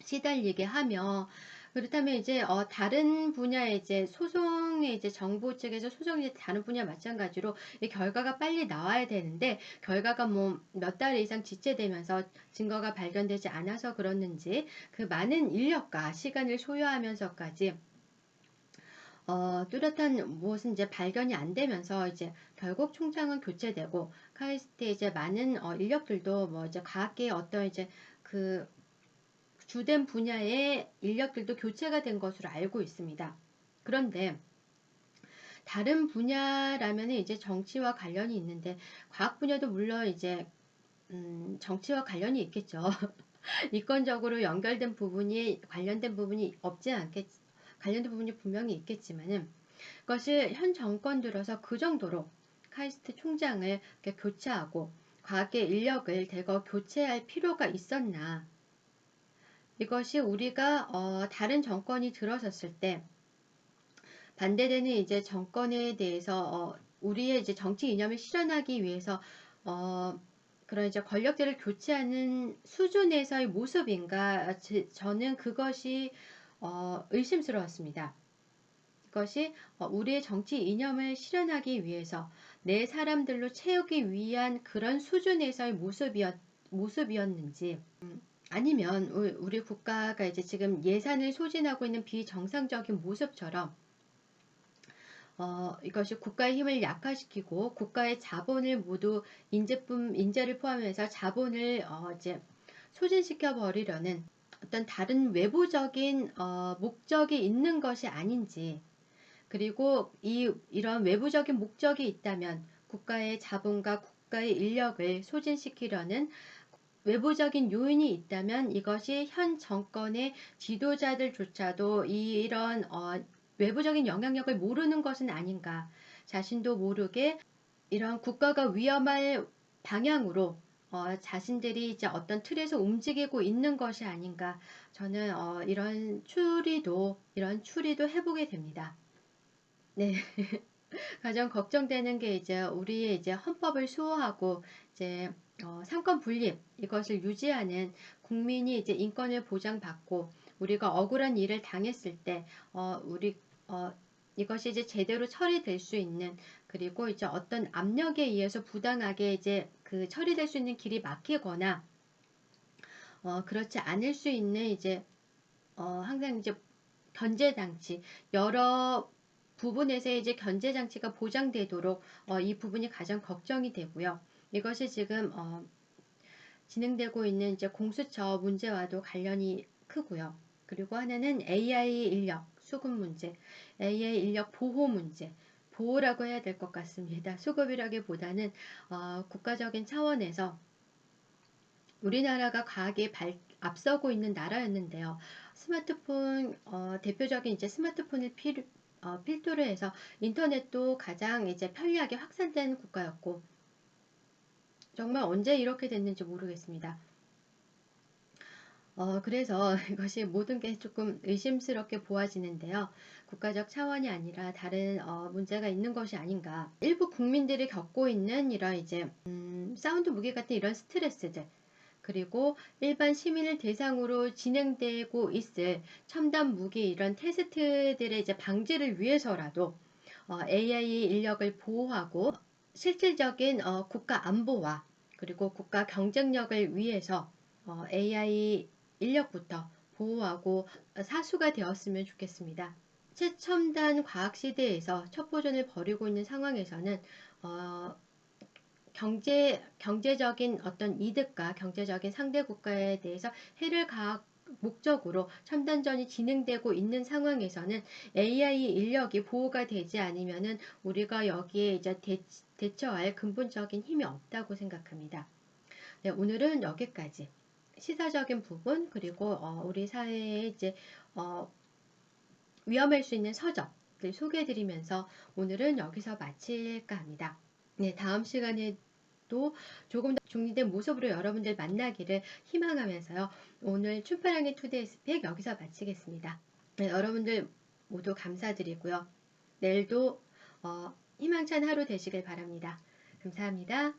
시달리게 하며, 그렇다면 이제 다른 분야에 이제 소송에 이제 정부 측에서 소송이 이제 다른 분야 마찬가지로 이 결과가 빨리 나와야 되는데, 결과가 뭐 몇 달 이상 지체되면서 증거가 발견되지 않아서 그렇는지, 그 많은 인력과 시간을 소요하면서까지 뚜렷한 무엇은 이제 발견이 안 되면서 이제 결국 총장은 교체되고, 카이스트의 이제 많은 인력들도 뭐 이제 과학계의 어떤 이제 그 주된 분야의 인력들도 교체가 된 것으로 알고 있습니다. 그런데 다른 분야라면 이제 정치와 관련이 있는데, 과학 분야도 물론 이제 정치와 관련이 있겠죠. 이권적으로 연결된 부분이 관련된 부분이 없지 않겠 관련된 부분이 분명히 있겠지만은, 그것을 현 정권 들어서 그 정도로 카이스트 총장을 교체하고 과학계 인력을 대거 교체할 필요가 있었나? 이것이 우리가 다른 정권이 들어섰을 때 반대되는 이제 정권에 대해서 우리의 이제 정치 이념을 실현하기 위해서 그런 이제 권력들을 교체하는 수준에서의 모습인가? 저는 그것이 의심스러웠습니다. 그것이 우리의 정치 이념을 실현하기 위해서 내 사람들로 채우기 위한 그런 수준에서의 모습이었는지, 아니면 우리 국가가 이제 지금 예산을 소진하고 있는 비정상적인 모습처럼 이것이 국가의 힘을 약화시키고 국가의 자본을 모두 인재를 포함해서 자본을 이제 소진시켜 버리려는 어떤 다른 외부적인 목적이 있는 것이 아닌지, 그리고 이런 외부적인 목적이 있다면 국가의 자본과 국가의 인력을 소진시키려는 외부적인 요인이 있다면, 이것이 현 정권의 지도자들조차도 이런 외부적인 영향력을 모르는 것은 아닌가. 자신도 모르게 이런 국가가 위험할 방향으로 자신들이 이제 어떤 틀에서 움직이고 있는 것이 아닌가. 저는 이런 추리도 해보게 됩니다. 네. 가장 걱정되는 게 이제 우리의 이제 헌법을 수호하고 이제 삼권 분립 이것을 유지하는, 국민이 이제 인권을 보장받고 우리가 억울한 일을 당했을 때 우리 이것이 이제 제대로 처리될 수 있는, 그리고 이제 어떤 압력에 의해서 부당하게 이제 그 처리될 수 있는 길이 막히거나 그렇지 않을 수 있는 이제 항상 이제 견제 장치, 여러 부분에서 이제 견제 장치가 보장되도록 이 부분이 가장 걱정이 되고요. 이것이 지금 진행되고 있는 이제 공수처 문제와도 관련이 크고요. 그리고 하나는 AI 인력 수급 문제, AI 인력 보호 문제, 보호라고 해야 될 것 같습니다. 수급이라기보다는 국가적인 차원에서 우리나라가 과학에 앞서고 있는 나라였는데요. 스마트폰, 대표적인 이제 스마트폰을 필두로 해서 인터넷도 가장 이제 편리하게 확산된 국가였고, 정말 언제 이렇게 됐는지 모르겠습니다. 그래서 이것이 모든 게 조금 의심스럽게 보아지는데요. 국가적 차원이 아니라 다른 문제가 있는 것이 아닌가. 일부 국민들이 겪고 있는 이런 이제 사운드 무기 같은 이런 스트레스들, 그리고 일반 시민을 대상으로 진행되고 있을 첨단 무기 이런 테스트들의 이제 방지를 위해서라도 AI 인력을 보호하고 실질적인 국가 안보와 그리고 국가 경쟁력을 위해서 AI 인력부터 보호하고 사수가 되었으면 좋겠습니다. 최첨단 과학 시대에서 첩보전을 벌이고 있는 상황에서는 경제적인 어떤 이득과 경제적인 상대 국가에 대해서 해를 가할 목적으로 첨단전이 진행되고 있는 상황에서는 AI 인력이 보호가 되지 않으면은 우리가 여기에 이제 대처할 근본적인 힘이 없다고 생각합니다. 네, 오늘은 여기까지 시사적인 부분, 그리고 우리 사회에 이제 위험할 수 있는 서적을 소개해드리면서 오늘은 여기서 마칠까 합니다. 네, 다음 시간에도 조금 더 중립된 모습으로 여러분들 만나기를 희망하면서요. 오늘 춘파랑의 투데이 스펙 여기서 마치겠습니다. 네, 여러분들 모두 감사드리고요. 내일도 희망찬 하루 되시길 바랍니다. 감사합니다.